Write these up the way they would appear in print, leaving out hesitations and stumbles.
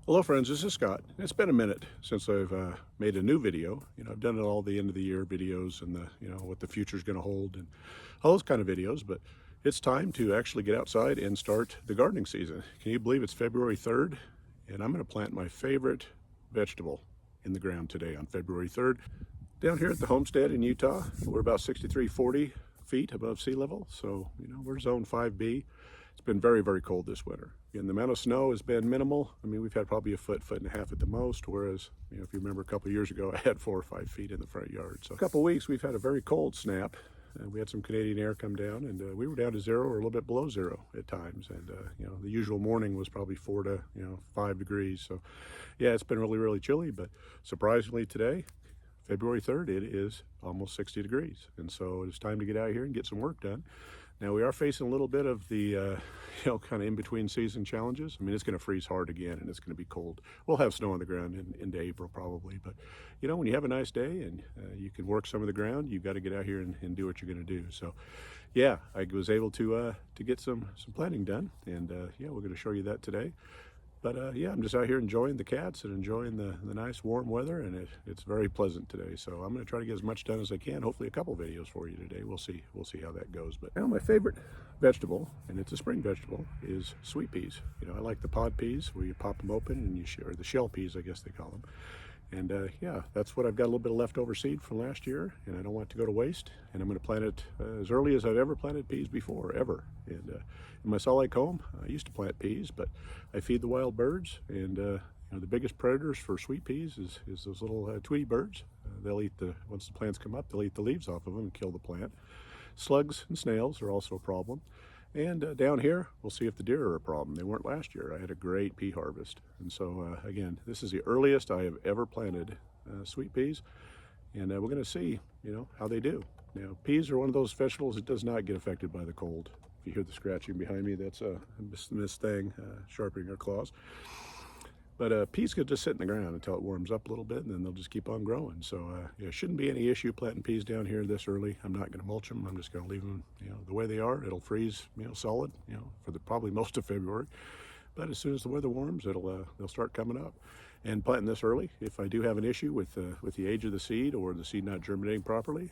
Hello friends, this is Scott. It's been a minute since I've made a new video. I've done it all the end of the year videos and what the future's going to hold and all those kind of videos, but it's time to actually get outside and start the gardening season. Can you believe it's February 3rd? And I'm going to plant my favorite vegetable in the ground today on February 3rd. Down here at the Homestead in Utah, we're about 6340 feet above sea level. So, we're zone 5B. It's been very, very cold this winter. And the amount of snow has been minimal. I mean, we've had probably a foot and a half at the most, whereas, if you remember a couple of years ago, I had 4 or 5 feet in the front yard. So a couple of weeks, we've had a very cold snap. We had some Canadian air come down, and we were down to 0 or a little bit below 0 at times. And, the usual morning was probably 4 to, 5 degrees. So, yeah, it's been really, really chilly. But surprisingly today, February 3rd, it is almost 60 degrees. And so it's time to get out here and get some work done. Now we are facing a little bit of the, kind of in-between season challenges. I mean, it's going to freeze hard again and it's going to be cold. We'll have snow on the ground into April probably. But, when you have a nice day and you can work some of the ground, you've got to get out here and do what you're going to do. So, yeah, I was able to get some planting done. And, we're going to show you that today. But yeah, I'm just out here enjoying the cats and enjoying the nice warm weather, and it's very pleasant today. So I'm going to try to get as much done as I can. Hopefully a couple videos for you today. We'll see how that goes. But now my favorite vegetable, and it's a spring vegetable, is sweet peas. I like the pod peas where you pop them open and you share the shell peas, I guess they call them. And yeah, that's what I've got, a little bit of leftover seed from last year, and I don't want it to go to waste. And I'm going to plant it as early as I've ever planted peas before, ever. And in my Salt Lake home, I used to plant peas, but I feed the wild birds, and the biggest predators for sweet peas is those little Tweety birds. They'll eat once the plants come up, they'll eat the leaves off of them and kill the plant. Slugs and snails are also a problem. And down here, we'll see if the deer are a problem. They weren't last year. I had a great pea harvest. And so, again, this is the earliest I have ever planted sweet peas. And we're going to see, how they do. Now, peas are one of those vegetables that does not get affected by the cold. If you hear the scratching behind me, that's Miss Thing sharpening her claws. But peas could just sit in the ground until it warms up a little bit, and then they'll just keep on growing. So yeah, shouldn't be any issue planting peas down here this early. I'm not going to mulch them. I'm just going to leave them, the way they are. It'll freeze, solid, for probably most of February. But as soon as the weather warms, they'll start coming up. And planting this early, if I do have an issue with the age of the seed or the seed not germinating properly,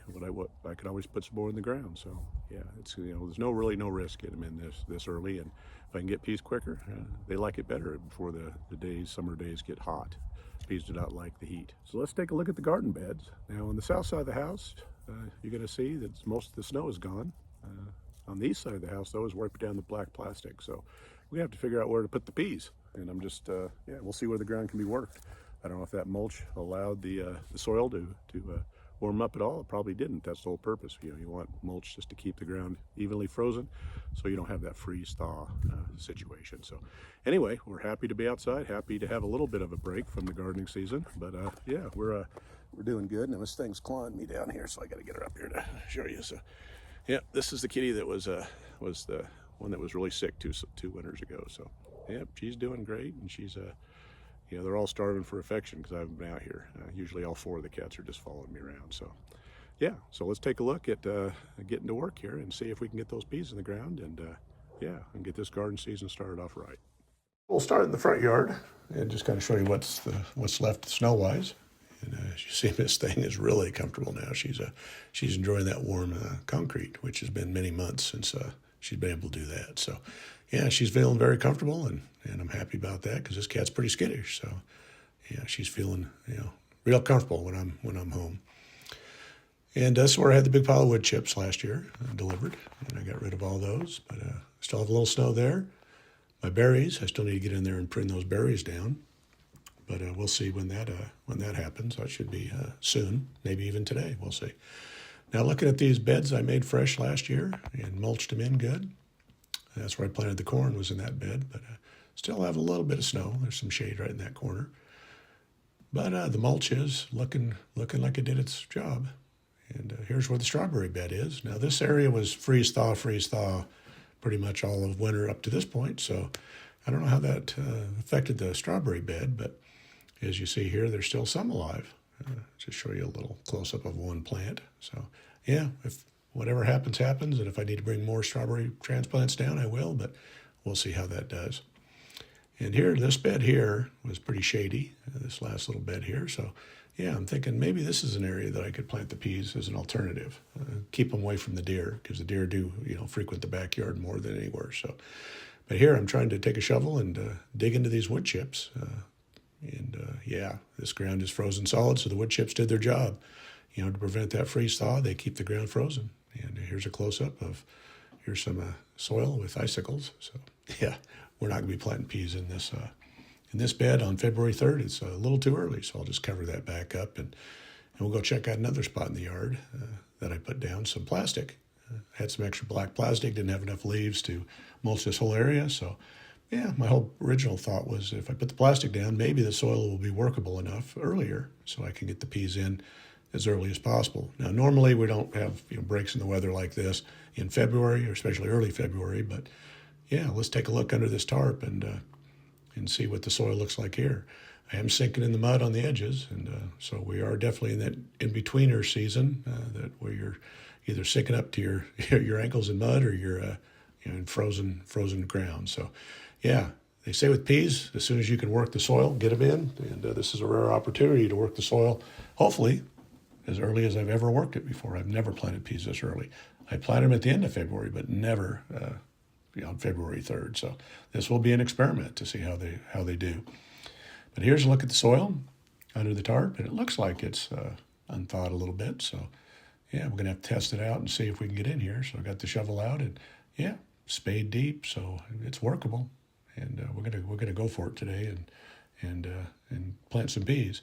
I can always put some more in the ground. So yeah, it's there's really no risk getting them in this early. And if I can get peas quicker, they like it better before the summer days get hot. Peas do not like the heat. So let's take a look at the garden beds. Now on the south side of the house, you're going to see that most of the snow is gone. On the east side of the house, though, is wiped down the black plastic. So we have to figure out where to put the peas. And I'm just, we'll see where the ground can be worked. I don't know if that mulch allowed the soil to warm up at all. It probably didn't. That's the whole purpose. You want mulch just to keep the ground evenly frozen so you don't have that freeze-thaw situation. So anyway, we're happy to be outside, happy to have a little bit of a break from the gardening season. But yeah, we're doing good. Now this thing's clawing me down here, so I got to get her up here to show you. So yeah, this is the kitty that was the one that was really sick two winters ago. So yeah, she's doing great, and she's they're all starving for affection because I haven't been out here. Usually all 4 of the cats are just following me around. So yeah, so let's take a look at getting to work here and see if we can get those peas in the ground and yeah, and get this garden season started off right. We'll start in the front yard and just kind of show you what's left snow-wise. And as you see, Miss Thing is really comfortable now. She's enjoying that warm concrete, which has been many months since she's been able to do that. So yeah, she's feeling very comfortable, and I'm happy about that because this cat's pretty skittish. So yeah, she's feeling real comfortable when I'm home. And that's where I had the big pile of wood chips last year delivered, and I got rid of all those. But still have a little snow there. My berries, I still need to get in there and prune those berries down. But we'll see when that happens. That should be soon, maybe even today. We'll see. Now looking at these beds I made fresh last year and mulched them in good. That's where I planted the corn, was in that bed, but still have a little bit of snow. There's some shade right in that corner. But the mulch is looking like it did its job. And here's where the strawberry bed is. Now this area was freeze-thaw pretty much all of winter up to this point. So I don't know how that affected the strawberry bed, but as you see here, there's still some alive. Just show you a little close-up of one plant. So yeah, if whatever happens, and if I need to bring more strawberry transplants down, I will, but we'll see how that does. And here, this bed here was pretty shady, this last little bed here. So yeah, I'm thinking maybe this is an area that I could plant the peas as an alternative. Keep them away from the deer, because the deer do, frequent the backyard more than anywhere. So, but here I'm trying to take a shovel and dig into these wood chips. Yeah, this ground is frozen solid, so the wood chips did their job. To prevent that freeze thaw, they keep the ground frozen. And here's a close-up of, here's some soil with icicles. So yeah, we're not going to be planting peas in this bed on February 3rd. It's a little too early, so I'll just cover that back up, and we'll go check out another spot in the yard that I put down some plastic. Had some extra black plastic, didn't have enough leaves to mulch this whole area, so yeah, my whole original thought was if I put the plastic down, maybe the soil will be workable enough earlier so I can get the peas in as early as possible. Now, normally we don't have breaks in the weather like this in February, or especially early February, but yeah, let's take a look under this tarp and see what the soil looks like here. I am sinking in the mud on the edges, and so we are definitely in that in-betweener season that where you're either sinking up to your ankles in mud, or you're in frozen ground. So yeah, they say with peas, as soon as you can work the soil, get them in, and this is a rare opportunity to work the soil, hopefully, as early as I've ever worked it before. I've never planted peas this early. I planted them at the end of February, but never on February 3rd. So this will be an experiment to see how they do. But here's a look at the soil under the tarp, and it looks like it's unthawed a little bit. So yeah, we're gonna have to test it out and see if we can get in here. So I got the shovel out, and yeah, spade deep, so it's workable. And we're gonna go for it today and plant some peas.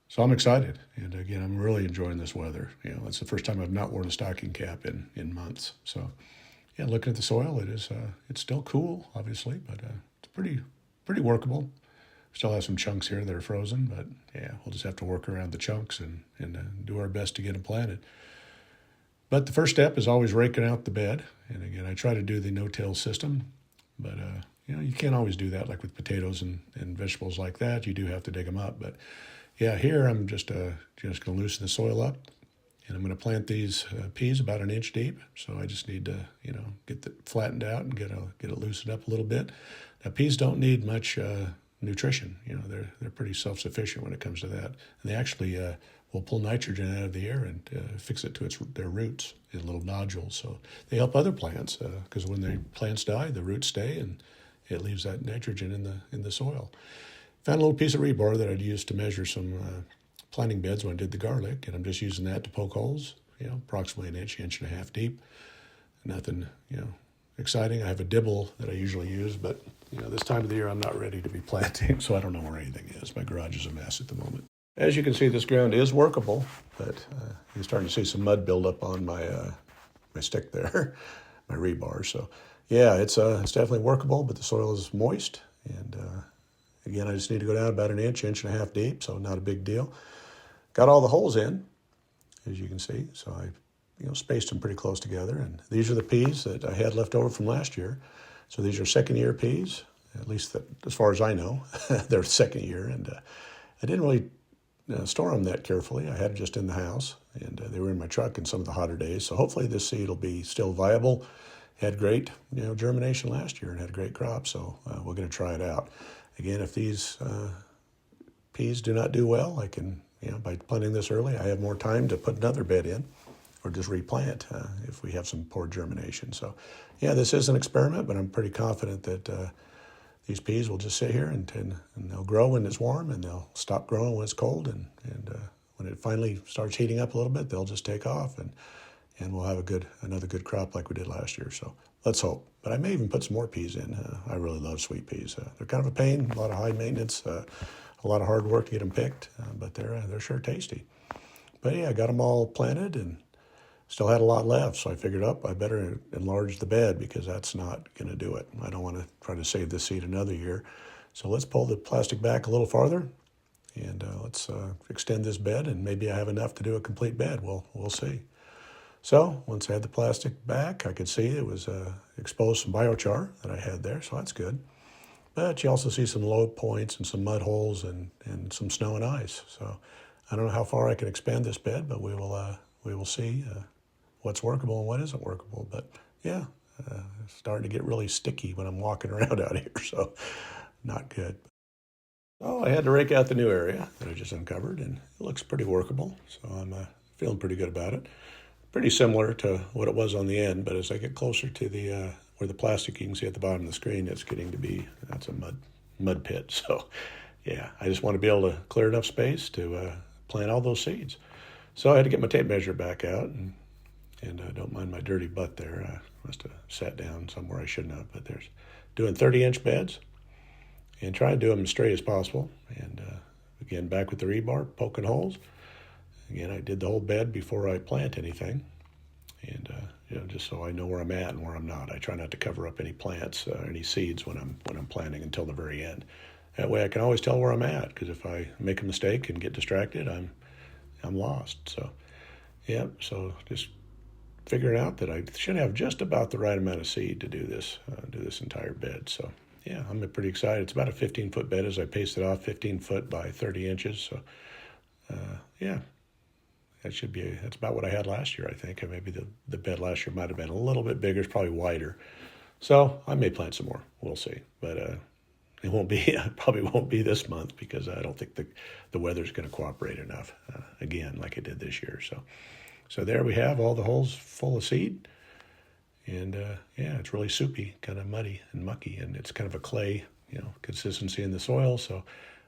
So I'm excited, and again, I'm really enjoying this weather. It's the first time I've not worn a stocking cap in months. So yeah, looking at the soil, it's still cool, obviously, but it's pretty workable. Still have some chunks here that are frozen, but yeah, we'll just have to work around the chunks and do our best to get them planted. But the first step is always raking out the bed, and again, I try to do the no-till system, but you can't always do that, like with potatoes and vegetables like that. You do have to dig them up, but yeah, here I'm just going to loosen the soil up, and I'm going to plant these peas about an inch deep. So I just need to, get it flattened out and get it loosened up a little bit. Now, peas don't need much nutrition. They're pretty self-sufficient when it comes to that, and they actually will pull nitrogen out of the air and fix it to their roots in little nodules. So they help other plants because when the plants die, the roots stay, and it leaves that nitrogen in the soil. Found a little piece of rebar that I'd used to measure some planting beds when I did the garlic, and I'm just using that to poke holes, approximately an inch and a half deep. Nothing, exciting. I have a dibble that I usually use, but this time of the year I'm not ready to be planting, so I don't know where anything is. My garage is a mess at the moment. As you can see, this ground is workable, but you're starting to see some mud build up on my stick there, my rebar. So yeah, it's definitely workable, but the soil is moist, and again, I just need to go down about an inch and a half deep, so not a big deal. Got all the holes in, as you can see, so I spaced them pretty close together, and these are the peas that I had left over from last year. So these are second-year peas, at least as far as I know. They're second year, and I didn't really store them that carefully. I had them just in the house, and they were in my truck in some of the hotter days, so hopefully this seed will be still viable. Had great germination last year and had a great crop, so we're going to try it out. Again, if these peas do not do well, I can, by planting this early, I have more time to put another bed in or just replant if we have some poor germination. So, yeah, this is an experiment, but I'm pretty confident that these peas will just sit here and they'll grow when it's warm, and they'll stop growing when it's cold, and when it finally starts heating up a little bit, they'll just take off, and we'll have another good crop like we did last year. So let's hope. But I may even put some more peas in. I really love sweet peas. They're kind of a pain, a lot of high maintenance, a lot of hard work to get them picked, but they're sure tasty. But yeah, I got them all planted and still had a lot left, so I figured I better enlarge the bed because that's not going to do it. I don't want to try to save this seed another year. So let's pull the plastic back a little farther, and let's extend this bed, and maybe I have enough to do a complete bed. We'll see. So once I had the plastic back, I could see it was exposed some biochar that I had there, so that's good. But you also see some low points and some mud holes and some snow and ice. So I don't know how far I can expand this bed, but we will see what's workable and what isn't workable. But yeah, It's starting to get really sticky when I'm walking around out here, so not good. Oh, I had to rake out the new area that I just uncovered, and it looks pretty workable, so I'm feeling pretty good about it. Pretty similar to what it was on the end, but as I get closer to the where the plastic you can see at the bottom of the screen, it's getting to be, that's a mud pit. So yeah, I just want to be able to clear enough space to plant all those seeds. So I had to get my tape measure back out, and don't mind my dirty butt there. I must have sat down somewhere I shouldn't have, but there's doing 30-inch beds and try to do them as straight as possible. And again, back with the rebar, poking holes. Again, I did the whole bed before I plant anything, and just so I know where I'm at and where I'm not. I try not to cover up any plants, any seeds when I'm planting until the very end. That way, I can always tell where I'm at. Because if I make a mistake and get distracted, I'm lost. So, yeah. So just figuring out that I should have just about the right amount of seed to do this entire bed. So, yeah, I'm pretty excited. It's about a 15-foot bed as I paste it off, 15 foot by 30 inches. So, yeah. That's about what I had last year, I think. Maybe the bed last year might have been a little bit bigger. It's probably wider. So I may plant some more. We'll see. But it won't be, it probably won't be this month because I don't think the weather's going to cooperate enough, again, like it did this year. So there we have all the holes full of seed. And yeah, it's really soupy, kind of muddy and mucky. And it's kind of a clay, consistency in the soil. So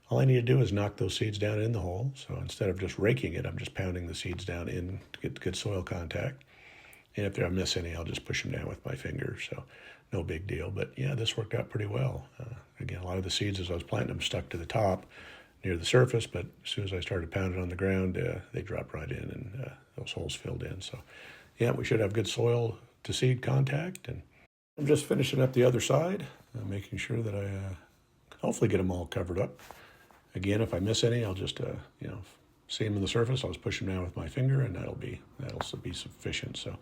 all I need to do is knock those seeds down in the hole. So instead of just raking it, I'm just pounding the seeds down in to get good soil contact. And if I miss any, I'll just push them down with my fingers. So no big deal. But yeah, this worked out pretty well. Again, a lot of the seeds as I was planting them stuck to the top near the surface. But as soon as I started pounding on the ground, they dropped right in and those holes filled in. So yeah, we should have good soil to seed contact. And I'm just finishing up the other side, making sure that I hopefully get them all covered up. Again, if I miss any, I'll just, see them in the surface. I'll just push them down with my finger, and that'll be sufficient. So,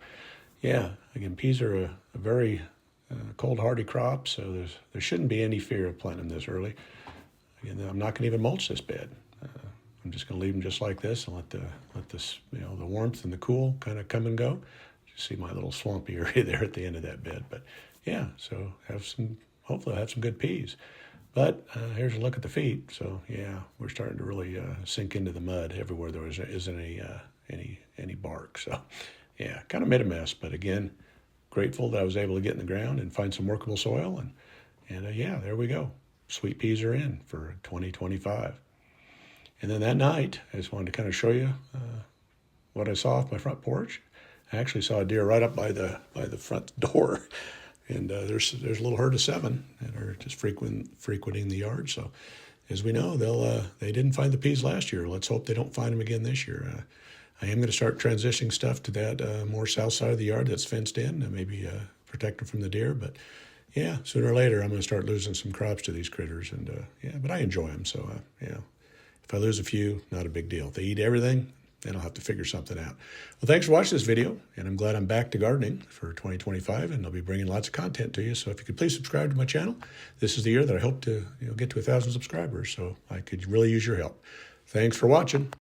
yeah, again, peas are a very cold hardy crop, so there shouldn't be any fear of planting them this early. Again, I'm not going to even mulch this bed. I'm just going to leave them just like this and let this, the warmth and the cool kind of come and go. You see my little swampy area there at the end of that bed. But yeah, so hopefully I'll have some good peas. But here's a look at the feet. So yeah, we're starting to really sink into the mud everywhere there isn't any bark. So yeah, kind of made a mess. But again, grateful that I was able to get in the ground and find some workable soil. And yeah, there we go. Sweet peas are in for 2025. And then that night, I just wanted to kind of show you what I saw off my front porch. I actually saw a deer right up by the front door. And there's a little herd of 7 that are just frequenting the yard. So as we know, they didn't find the peas last year. Let's hope they don't find them again this year. I am going to start transitioning stuff to that more south side of the yard that's fenced in, and maybe protect them from the deer. But yeah, sooner or later, I'm going to start losing some crops to these critters. And yeah, but I enjoy them. So yeah, if I lose a few, not a big deal. If they eat everything, then I'll have to figure something out. Well, thanks for watching this video, and I'm glad I'm back to gardening for 2025, and I'll be bringing lots of content to you. So if you could please subscribe to my channel. This is the year that I hope to get to 1,000 subscribers, so I could really use your help. Thanks for watching.